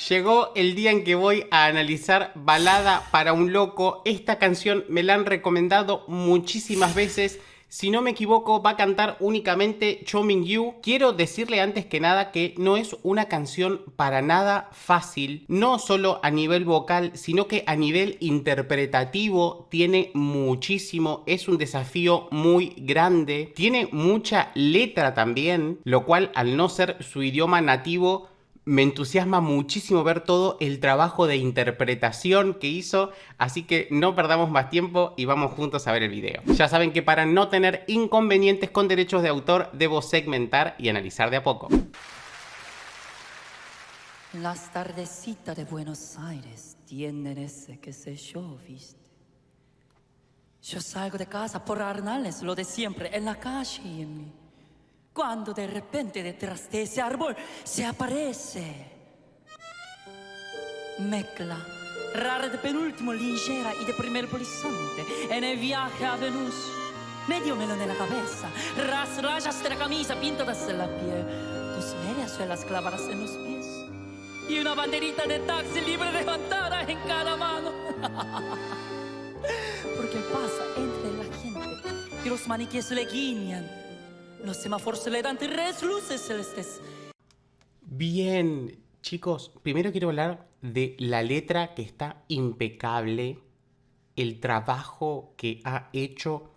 Llegó el día en que voy a analizar Balada para un Loco. Esta canción me la han recomendado muchísimas veces. Si no me equivoco, va a cantar únicamente Cho Min-gyu. Quiero decirle antes que nada que no es una canción para nada fácil, no solo a nivel vocal, sino que a nivel interpretativo tiene muchísimo. Es un desafío muy grande. Tiene mucha letra también, lo cual al no ser su idioma nativo, me entusiasma muchísimo ver todo el trabajo de interpretación que hizo, así que no perdamos más tiempo y vamos juntos a ver el video. Ya saben que para no tener inconvenientes con derechos de autor, debo segmentar y analizar de a poco. Las tardecitas de Buenos Aires tienen ese que sé yo, ¿viste? Yo salgo de casa por Arnales, lo de siempre, en la calle y en mí. Cuando de repente detrás de ese árbol se aparece Mezcla, rara de penúltimo, ligera y de primer polizonte, en el viaje a Venus. Medio melón en la cabeza, rayas de la camisa pintadas en la piel, tus medias suelas clavadas en los pies y una banderita de taxi libre levantada en cada mano. Porque él pasa entre la gente y los maniquíes le guiñan. Los semáforos le dan tres luces celestes. Bien, chicos, primero quiero hablar de la letra que está impecable, el trabajo que ha hecho.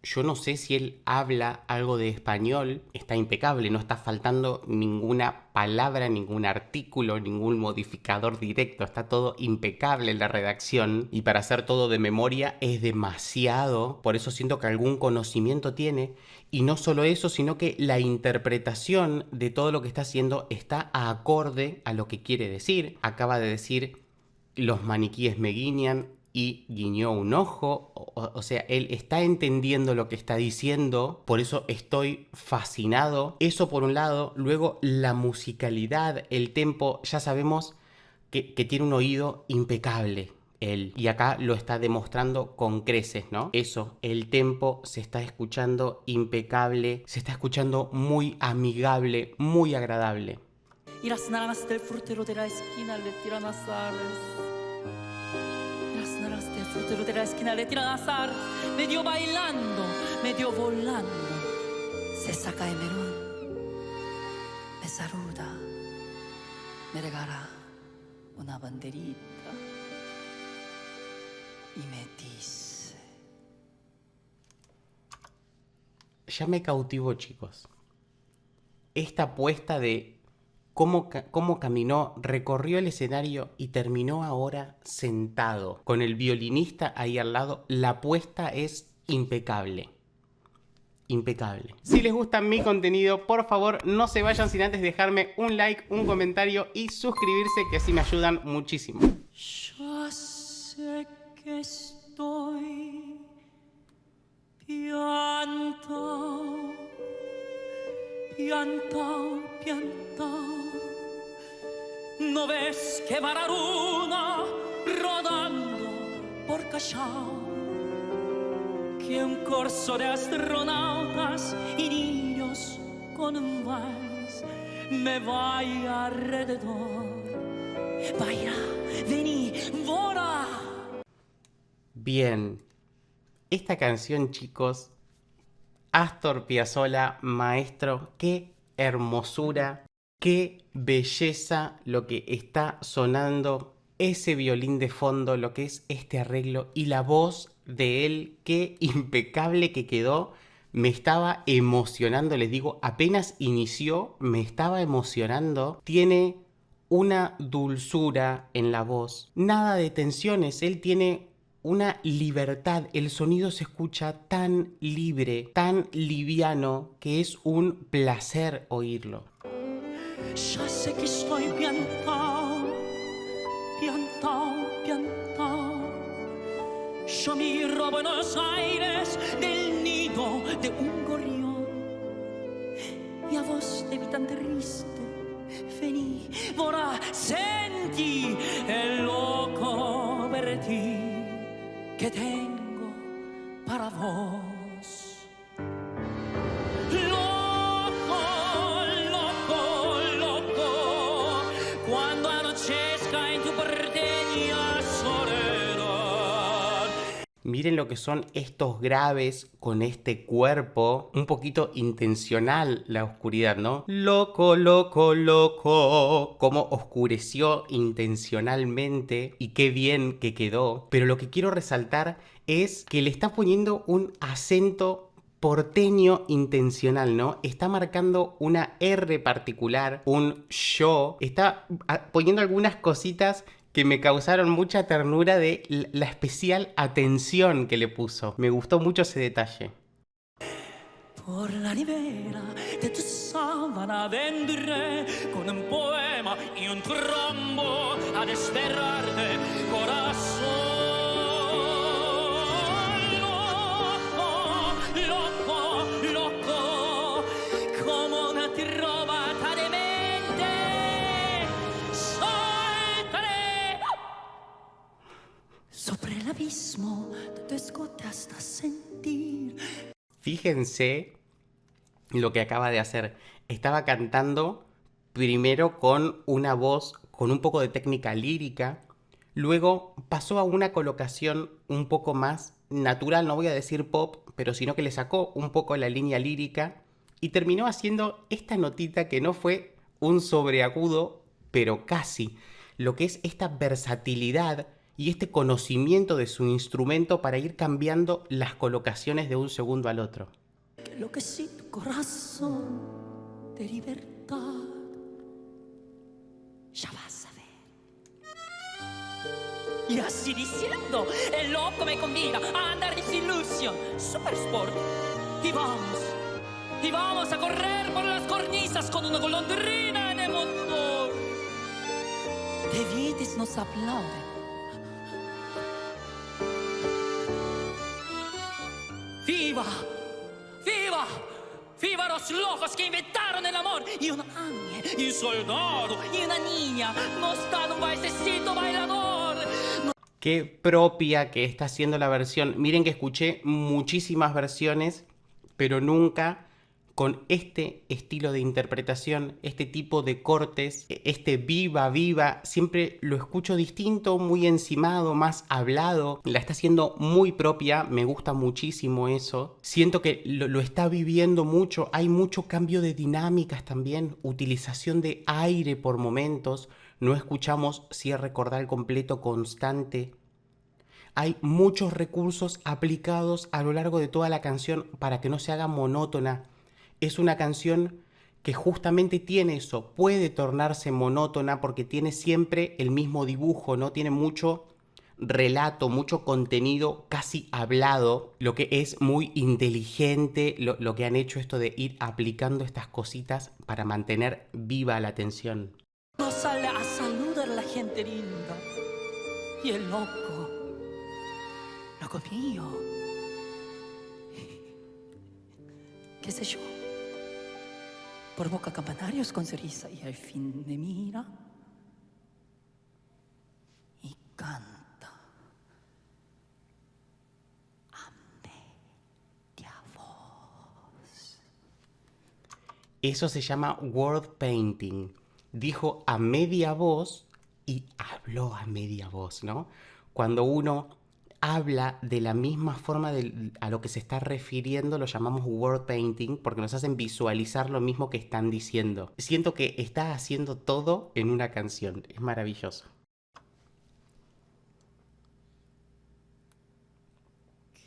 Yo no sé si él habla algo de español, está impecable, no está faltando ninguna palabra, ningún artículo, ningún modificador directo, está todo impecable en la redacción y para hacer todo de memoria es demasiado, por eso siento que algún conocimiento tiene y no solo eso, sino que la interpretación de todo lo que está haciendo está acorde a lo que quiere decir. Acaba de decir, los maniquíes me guiñan, y guiñó un ojo, o sea, él está entendiendo lo que está diciendo, por eso estoy fascinado. Eso por un lado, luego la musicalidad, el tempo, ya sabemos que tiene un oído impecable él, y acá lo está demostrando con creces, ¿no? Eso, el tempo se está escuchando impecable, se está escuchando muy amigable, muy agradable. Y las naranjas del frutero de la esquina le tiran azares. El frutero de la esquina le tiran azar, medio bailando, medio volando. Se saca el melón, me saluda, me regala una banderita y me dice: Ya me cautivó, chicos. Esta apuesta de cómo caminó, recorrió el escenario y terminó ahora sentado con el violinista ahí al lado. La apuesta es impecable. Impecable. Si les gusta mi contenido, por favor no se vayan sin antes dejarme un like, un comentario y suscribirse, que así me ayudan muchísimo. Ya sé que estoy piantao, piantao, piantao. ¿No ves que va la luna rodando por Callao? Que un corso de astronautas y niños con un vals me vaya alrededor. Vaya, vení, vola. Bien. Esta canción, chicos, Astor Piazzolla, maestro, qué hermosura, qué belleza lo que está sonando, ese violín de fondo, lo que es este arreglo y la voz de él, qué impecable que quedó. Me estaba emocionando, les digo, apenas inició, me estaba emocionando. Tiene una dulzura en la voz, nada de tensiones, él tiene una libertad, el sonido se escucha tan libre, tan liviano, que es un placer oírlo. Ya sé que estoy piantao, piantao, piantao. Yo miro a Buenos Aires del nido de un gorrión y a vos te vi tan triste. Vení, vorrà, senti el loco vertì que tengo para vos. Loco, loco, Miren lo que son estos graves con este cuerpo. Un poquito intencional la oscuridad, ¿no? Loco, loco, loco. Cómo oscureció intencionalmente y qué bien que quedó. Pero lo que quiero resaltar es que le está poniendo un acento porteño intencional, ¿no? Está marcando una R particular, un yo. Está poniendo algunas cositas que me causaron mucha ternura de la especial atención que le puso. Me gustó mucho ese detalle. Por la ribera de tu sábana vendré con un poema y un trombo a despertarte, corazón. Loco, loco, loco, como una trovata demente. Saltaré sobre el abismo de tu escote hasta sentir. Fíjense lo que acaba de hacer. Estaba cantando primero con una voz con un poco de técnica lírica, luego pasó a una colocación un poco más natural, no voy a decir pop, pero sino que le sacó un poco la línea lírica y terminó haciendo esta notita que no fue un sobreagudo, pero casi, lo que es esta versatilidad y este conocimiento de su instrumento para ir cambiando las colocaciones de un segundo al otro. Que lo que sí tu corazón de libertad, ya vas a ver. Y así diciendo, el loco me convida a andar sin ilusión, super sport. Y vamos a correr por las cornisas con una golondrina en el motor. De Vitis nos aplauden. ¡Viva! ¡Viva! ¡Viva los locos que inventaron el amor! Y un ángel, y un soldado, y una niña mostrando un bailecito bailador. Qué propia que está haciendo la versión. Miren que escuché muchísimas versiones, pero nunca con este estilo de interpretación, este tipo de cortes, este viva, viva, siempre lo escucho distinto, muy encimado, más hablado. La está haciendo muy propia, me gusta muchísimo eso. Siento que lo está viviendo mucho, hay mucho cambio de dinámicas también, utilización de aire por momentos, no escuchamos cierre cordal completo constante. Hay muchos recursos aplicados a lo largo de toda la canción para que no se haga monótona. Es una canción que justamente tiene eso, puede tornarse monótona porque tiene siempre el mismo dibujo, ¿no? Tiene mucho relato, mucho contenido casi hablado, lo que es muy inteligente, lo que han hecho esto de ir aplicando estas cositas para mantener viva la atención. No sale a saludar a la gente linda. Y el loco mío, qué sé yo, provoca campanarios con cereza y al fin me mira y canta a media voz. Eso se llama word painting. Dijo a media voz y habló a media voz, ¿no? Cuando uno habla de la misma forma a lo que se está refiriendo, lo llamamos word painting, porque nos hacen visualizar lo mismo que están diciendo. Siento que está haciendo todo en una canción, es maravilloso.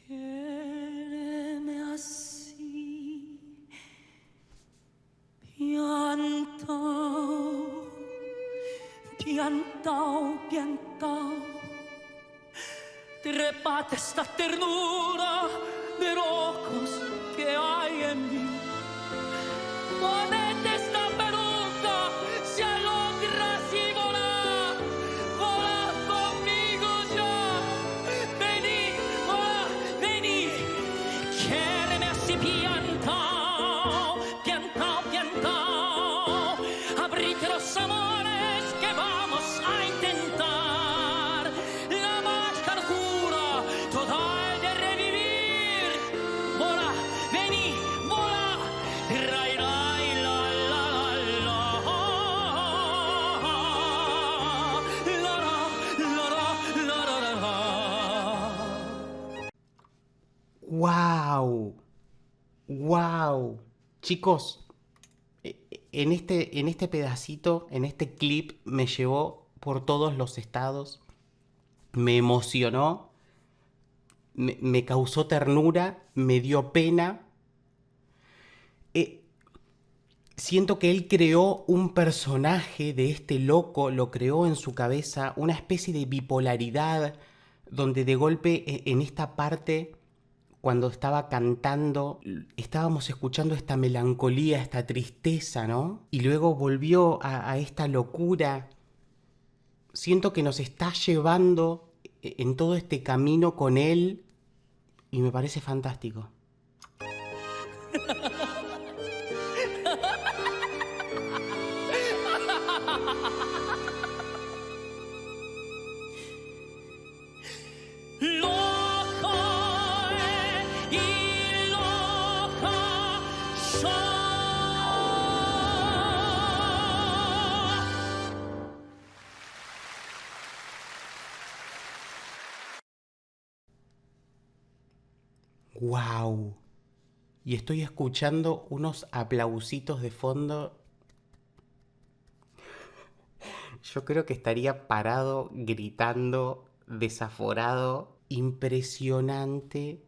Quéreme así, piantao, piantao, piantao. Trepate esta ternura de locos que hay en mí. Ponete esta peluca, si logras y volar, volar conmigo ya. Vení, vení, quéreme así piantao, piantao, piantao. Abrite los amores que vamos a intentar. La mágica locura total de revivir. ¡Wow! Chicos, en este pedacito, en este clip, me llevó por todos los estados, me emocionó, me causó ternura, me dio pena. Siento que él creó un personaje de este loco, lo creó en su cabeza, una especie de bipolaridad, donde de golpe en esta parte, cuando estaba cantando, estábamos escuchando esta melancolía, esta tristeza, ¿no? Y luego volvió a esta locura. Siento que nos está llevando en todo este camino con él y me parece fantástico. ¡Wow! Y estoy escuchando unos aplausitos de fondo. Yo creo que estaría parado, gritando, desaforado. Impresionante,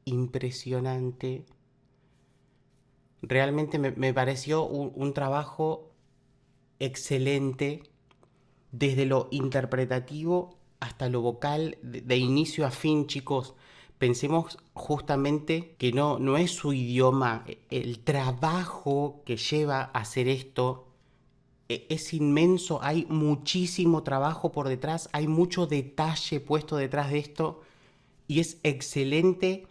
impresionante. Realmente me pareció un trabajo excelente, desde lo interpretativo hasta lo vocal, de inicio a fin, chicos. Pensemos justamente que no es su idioma, el trabajo que lleva a hacer esto es inmenso, hay muchísimo trabajo por detrás, hay mucho detalle puesto detrás de esto y es excelente,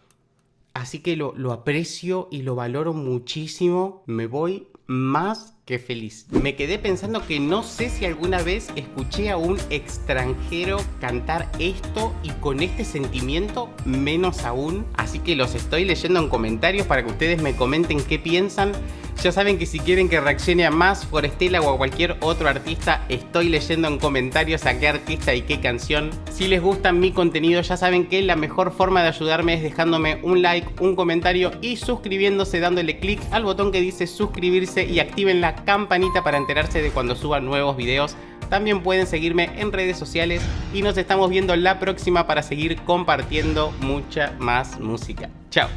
así que lo aprecio y lo valoro muchísimo. Me voy más que feliz. Me quedé pensando que no sé si alguna vez escuché a un extranjero cantar esto y con este sentimiento menos aún. Así que los estoy leyendo en comentarios para que ustedes me comenten qué piensan. Ya saben que si quieren que reaccione a más Forestella o a cualquier otro artista, estoy leyendo en comentarios a qué artista y qué canción. Si les gusta mi contenido, ya saben que la mejor forma de ayudarme es dejándome un like, un comentario y suscribiéndose, dándole clic al botón que dice suscribirse y activen la campanita para enterarse de cuando suba nuevos videos. También pueden seguirme en redes sociales y nos estamos viendo la próxima para seguir compartiendo mucha más música. Chao.